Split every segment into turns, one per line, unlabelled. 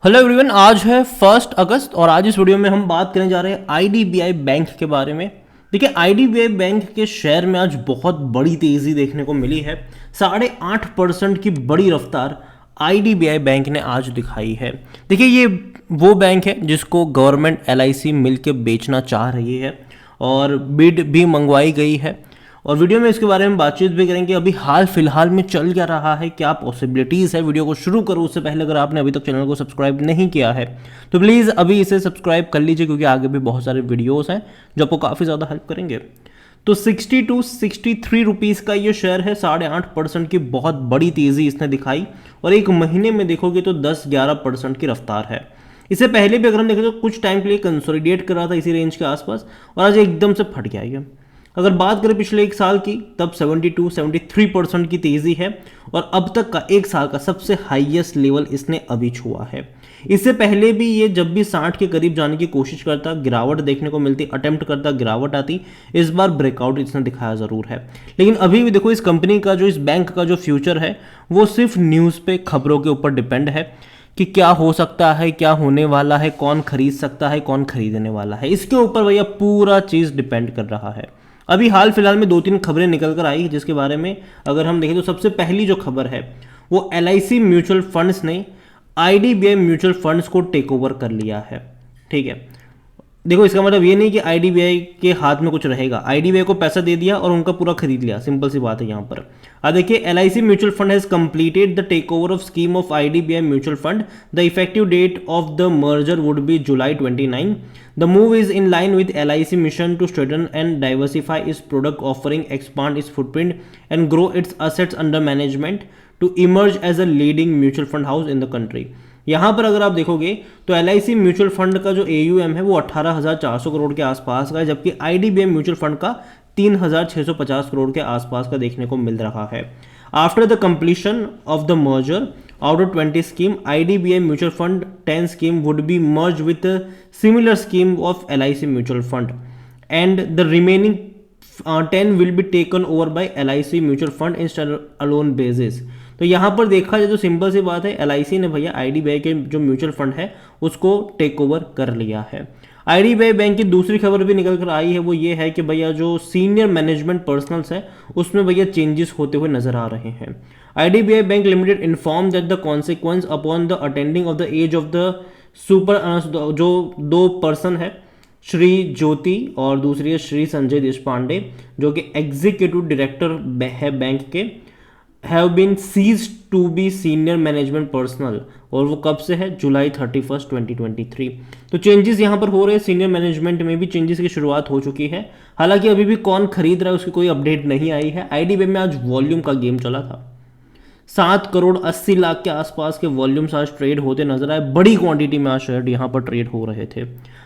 Hello everyone, आज है 1 अगस्त और आज इस वीडियो में हम बात करने जा रहे हैं आईडीबीआई बैंक के बारे में। देखिए, आईडीबीआई बैंक के शेयर में आज बहुत बड़ी तेज़ी देखने को मिली है। 8.5% की बड़ी रफ्तार आईडीबीआई बैंक ने आज दिखाई है। देखिए, ये वो बैंक है जिसको गवर्नमेंट एलआईसी मिल के बेचना चाह रही है और बिड भी मंगवाई गई है और वीडियो में इसके बारे में बातचीत भी करेंगे। अभी हाल फिलहाल में चल क्या रहा है, क्या पॉसिबिलिटीज़ है। वीडियो को शुरू करूँ उससे पहले अगर आपने अभी तक चैनल को सब्सक्राइब नहीं किया है तो प्लीज़ अभी इसे सब्सक्राइब कर लीजिए, क्योंकि आगे भी बहुत सारे वीडियोस हैं जो आपको काफ़ी ज़्यादा हेल्प करेंगे। तो 63 रुपीज़ का ये शेयर है। 8.5% की बहुत बड़ी तेज़ी इसने दिखाई और एक महीने में देखोगे तो 10-11% की रफ्तार है। इससे पहले भी अगर हम देखें तो कुछ टाइम के लिए कंसोलिडेट कर रहा था इसी रेंज के आसपास और आज एकदम से फट गया ये। अगर बात करें पिछले एक साल की, तब 72-73% की तेज़ी है और अब तक का एक साल का सबसे हाईएस्ट लेवल इसने अभी छुआ है। इससे पहले भी ये जब भी 60 के करीब जाने की कोशिश करता, गिरावट देखने को मिलती, अटेम्प्ट करता, गिरावट आती। इस बार ब्रेकआउट इसने दिखाया ज़रूर है, लेकिन अभी भी देखो इस कंपनी का इस बैंक का जो फ्यूचर है वो सिर्फ न्यूज़ पे, खबरों के ऊपर डिपेंड है कि क्या हो सकता है, क्या होने वाला है, कौन खरीद सकता है, कौन खरीदने वाला है। इसके ऊपर भैया पूरा चीज़ डिपेंड कर रहा है। अभी हाल फिलहाल में 2-3 खबरें निकल कर आई जिसके बारे में अगर हम देखें तो सबसे पहली जो खबर है वो एलआईसी म्यूचुअल फंड्स ने आईडीबीआई म्यूचुअल फंड्स को टेक ओवर कर लिया है। ठीक है, देखो इसका मतलब ये नहीं कि आईडीबीआई के हाथ में कुछ रहेगा। आईडीबीआई को पैसा दे दिया और उनका पूरा खरीद लिया, सिंपल सी बात है यहाँ पर। अब देखिए, LIC mutual fund has completed the take over of scheme of IDBI mutual fund. The effective date of the merger would be July 29। The move is in line with LIC mission to strengthen and diversify its product offering, expand its footprint, and grow its assets under management to emerge as a leading mutual fund house in the country. यहाँ पर अगर आप देखोगे तो LIC mutual fund का जो AUM है वो 18,400 करोड़ के आसपास का है, जबकि IDBI म्यूचुअल फंड का 3,650 करोड़ के आसपास का देखने को मिल रहा है। After the completion of the merger, out of 20 scheme, IDBI mutual fund 10 scheme would be merged with a similar scheme of LIC mutual fund, and the remaining 10 will be taken over by LIC mutual fund instead alone basis. तो यहाँ पर देखा जाए तो simple सी बात है, LIC ने भैया IDBI के जो म्यूचुअल फंड है उसको टेक ओवर कर लिया है। आईडीबीआई बैंक की दूसरी खबर भी निकल कर आई है, वो ये है कि भैया जो सीनियर मैनेजमेंट पर्सनल्स है उसमें भैया चेंजेस होते हुए नजर आ रहे हैं। IDBI bank limited inform that the consequence upon the attending of the age of the super जो दो पर्सन है, श्री ज्योति और दूसरी है श्री संजय देशपांडे, जो कि एग्जीक्यूटिव डायरेक्टर है बैंक के, have been ceased to be senior management personal. और वो कब से है? जुलाई 31, 2023। तो चेंजेस यहाँ पर हो रहे हैं, सीनियर मैनेजमेंट में भी चेंजेस की शुरुआत हो चुकी है। हालांकि अभी भी कौन खरीद रहा है उसकी कोई अपडेट नहीं आई है। आईडीबीआई में आज वॉल्यूम का गेम चला था, 7 करोड़ 80 लाख के आसपास के वॉल्यूम्स आज ट्रेड होते नजर आए। बड़ी क्वांटिटी में आज शेयर यहाँ पर ट्रेड हो रहे थे।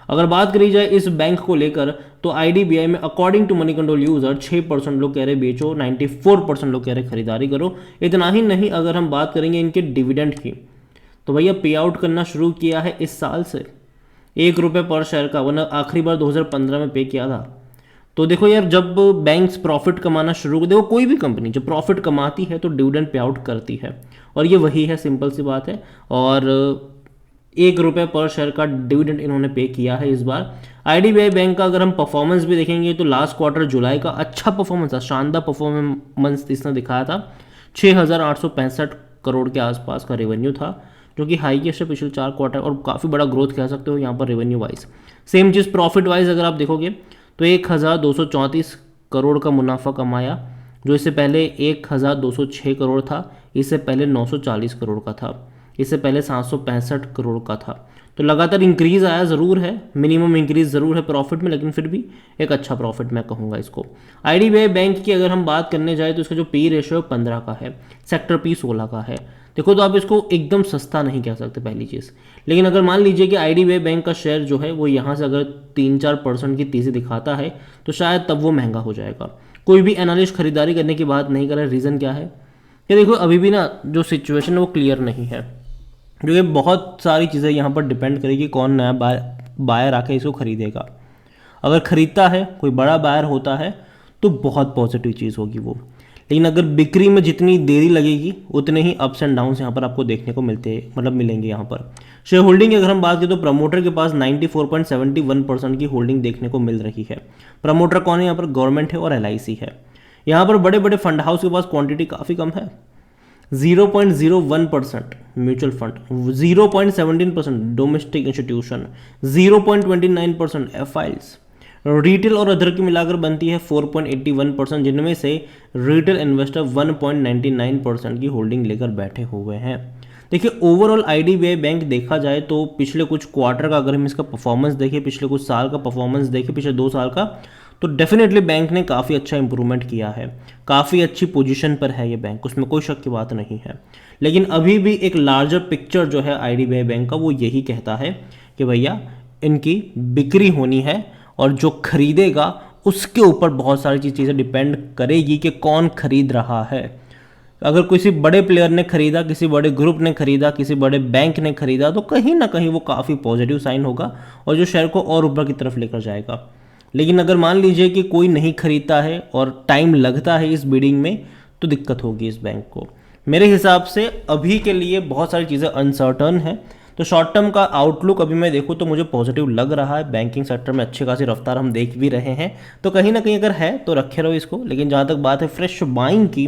अगर बात करी जाए इस बैंक को लेकर तो आईडीबीआई में according to Moneycontrol user 6% लोग कह रहे बेचो, 94% लोग कह रहे खरीदारी करो। इतना ही नहीं, अगर हम बात करेंगे इनके डिविडेंड की तो भैया पे आउट करना शुरू किया है इस साल से ₹1 पर शेयर का, वरना आखिरी बार 2015 में पे किया था। तो देखो यार, जब बैंक्स प्रॉफिट कमाना शुरू कर, देखो कोई भी कंपनी जब प्रॉफिट कमाती है तो डिविडेंड पे आउट करती है और ये वही है, सिंपल सी बात है। और ₹1 पर शेयर का डिविडेंड इन्होंने पे किया है इस बार। आईडीबीआई बैंक का अगर हम परफॉर्मेंस भी देखेंगे तो लास्ट क्वार्टर जुलाई का अच्छा परफॉर्मेंस था, शानदार परफॉर्मेंस इसने दिखाया था। 6,865 करोड़ के आसपास का रेवेन्यू था, जो कि हाईएस्ट है पिछले 4 क्वार्टर और काफ़ी बड़ा ग्रोथ कह सकते हो यहाँ पर रेवेन्यू वाइज। सेम चीज़ प्रॉफिट वाइज अगर आप देखोगे तो 1,234 करोड़ का मुनाफा कमाया, जो इससे पहले 1,206 करोड़ था, इससे पहले 940 करोड़ का था, इससे पहले 765 करोड़ का था। तो लगातार इंक्रीज आया ज़रूर है, मिनिमम इंक्रीज ज़रूर है प्रॉफिट में, लेकिन फिर भी एक अच्छा प्रॉफिट मैं कहूँगा इसको। आईडीबीआई बैंक की अगर हम बात करने जाए तो इसका जो पी रेशियो 15 का है, सेक्टर पी 16 का है। देखो तो आप इसको एकदम सस्ता नहीं कह सकते पहली चीज़, लेकिन अगर मान लीजिए कि आईडीबीआई बैंक का शेयर जो है वो यहाँ से अगर 3-4% की तेज़ी दिखाता है तो शायद तब वो महंगा हो जाएगा। कोई भी एनालिस्ट खरीदारी करने की बात नहीं कर रहा है। रीज़न क्या है कि देखो अभी भी ना जो सिचुएशन है वो क्लियर नहीं है, क्योंकि बहुत सारी चीज़ें यहाँ पर डिपेंड करेगी कौन नया बायर आके इसको खरीदेगा। अगर खरीदता है, कोई बड़ा बायर होता है तो बहुत पॉजिटिव चीज़ होगी वो, लेकिन अगर बिक्री में जितनी देरी लगेगी उतने ही अप्स एंड डाउन्स यहाँ पर आपको देखने को मिलेंगे यहाँ पर। शेयर होल्डिंग की अगर हम बात करें तो प्रमोटर के पास 94.71% की होल्डिंग देखने को मिल रही है। प्रमोटर कौन है यहाँ पर? गवर्नमेंट है और LIC है। यहाँ पर बड़े बड़े फंड हाउस के पास क्वांटिटी काफ़ी कम है, 0.01% mutual fund, 0.17% domestic institution, 0.29% FIs, retail और अदर की मिलाकर बनती है 4.81%, जिनमें से रिटेल इन्वेस्टर 1.99% की होल्डिंग लेकर बैठे हुए हैं। देखिए ओवरऑल IDBI बैंक देखा जाए तो पिछले कुछ क्वार्टर का अगर हम इसका परफॉर्मेंस देखें, पिछले कुछ साल का परफॉर्मेंस देखें, पिछले 2 साल का, तो डेफिनेटली बैंक ने काफ़ी अच्छा इंप्रूवमेंट किया है, काफ़ी अच्छी पोजीशन पर है ये बैंक, उसमें कोई शक की बात नहीं है। लेकिन अभी भी एक लार्जर पिक्चर जो है IDBI बैंक का वो यही कहता है कि भैया इनकी बिक्री होनी है और जो खरीदेगा उसके ऊपर बहुत सारी चीज़ें डिपेंड करेगी कि कौन खरीद रहा है। अगर किसी बड़े प्लेयर ने खरीदा, किसी बड़े ग्रुप ने खरीदा, किसी बड़े बैंक ने खरीदा, तो कहीं ना कहीं वो काफ़ी पॉजिटिव साइन होगा और जो शेयर को और ऊपर की तरफ लेकर जाएगा। लेकिन अगर मान लीजिए कि कोई नहीं खरीदता है और टाइम लगता है इस बिडिंग में, तो दिक्कत होगी इस बैंक को। मेरे हिसाब से अभी के लिए बहुत सारी चीज़ें अनसर्टन है, तो शॉर्ट टर्म का आउटलुक अभी मैं देखूँ तो मुझे पॉजिटिव लग रहा है। बैंकिंग सेक्टर में अच्छी खासी रफ्तार हम देख भी रहे हैं, तो कहीं ना कहीं अगर है तो रखे रहो इसको। लेकिन जहाँ तक बात है फ्रेश बाइंग की,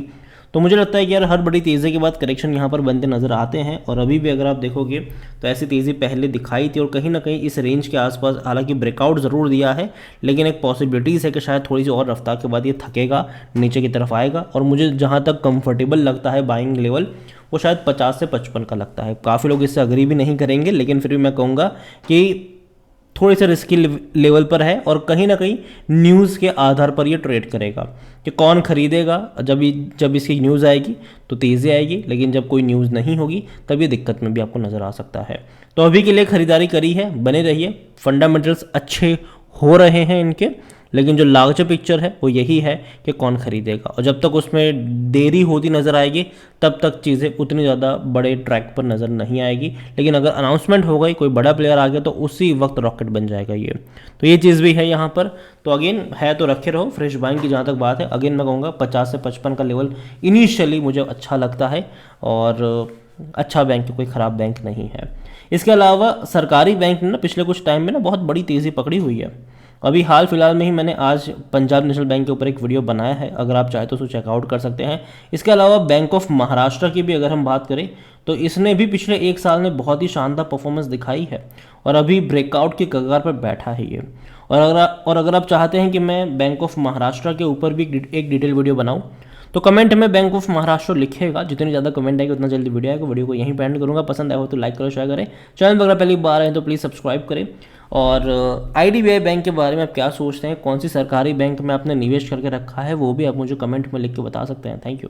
तो मुझे लगता है कि यार हर बड़ी तेज़ी के बाद करेक्शन यहाँ पर बनते नज़र आते हैं, और अभी भी अगर आप देखोगे तो ऐसी तेज़ी पहले दिखाई थी और कहीं ना कहीं इस रेंज के आसपास हालांकि ब्रेकआउट ज़रूर दिया है, लेकिन एक पॉसिबिलिटीज़ है कि शायद थोड़ी सी और रफ्तार के बाद ये थकेगा, नीचे की तरफ आएगा। और मुझे जहाँ तक कंफर्टेबल लगता है बाइंग लेवल, वो शायद 50 से 55 का लगता है। काफ़ी लोग इससे अग्री भी नहीं करेंगे, लेकिन फिर भी मैं कहूँगा कि थोड़ी सी रिस्की लेवल पर है और कहीं ना कहीं न्यूज़ के आधार पर ये ट्रेड करेगा कि कौन खरीदेगा। जब इसकी न्यूज़ आएगी तो तेज़ी आएगी, लेकिन जब कोई न्यूज़ नहीं होगी तब ये दिक्कत में भी आपको नज़र आ सकता है। तो अभी के लिए खरीदारी करी है, बने रहिए, फंडामेंटल्स अच्छे हो रहे हैं इनके, लेकिन जो लार्जर पिक्चर है वो यही है कि कौन खरीदेगा। और जब तक उसमें देरी होती नज़र आएगी तब तक चीज़ें उतनी ज़्यादा बड़े ट्रैक पर नज़र नहीं आएगी, लेकिन अगर अनाउंसमेंट हो गई, कोई बड़ा प्लेयर आ गया, तो उसी वक्त रॉकेट बन जाएगा ये। तो ये चीज़ भी है यहाँ पर। तो अगेन है तो रखे रहो। फ्रेश बाइंग की जहाँ तक बात है, अगेन मैं कहूँगा 50 से 55 का लेवल इनिशियली मुझे अच्छा लगता है, और अच्छा बैंक है, कोई ख़राब बैंक नहीं है। इसके अलावा सरकारी बैंक ने ना पिछले कुछ टाइम में ना बहुत बड़ी तेज़ी पकड़ी हुई है। अभी हाल फिलहाल में ही मैंने आज पंजाब नेशनल बैंक के ऊपर एक वीडियो बनाया है, अगर आप चाहें तो उसको चेकआउट कर सकते हैं। इसके अलावा बैंक ऑफ महाराष्ट्र की भी अगर हम बात करें तो इसने भी पिछले 1 साल में बहुत ही शानदार परफॉर्मेंस दिखाई है और अभी ब्रेकआउट की कगार पर बैठा है ये। और अगर आप चाहते हैं कि मैं बैंक ऑफ महाराष्ट्र के ऊपर भी एक डिटेल वीडियो बनाऊँ, तो कमेंट में बैंक ऑफ महाराष्ट्र लिखेगा। जितनी ज़्यादा कमेंट आएगी उतना जल्दी वीडियो आएगा। वीडियो को यहीं पे एंड करूँगा। पसंद आया हो तो लाइक करो, शेयर करें। चैनल पर अगर पहली बार आए तो प्लीज़ सब्सक्राइब करें। और IDBI बैंक के बारे में आप क्या सोचते हैं, कौन सी सरकारी बैंक में आपने निवेश करके रखा है, वो भी आप मुझे कमेंट में लिख के बता सकते हैं। Thank you.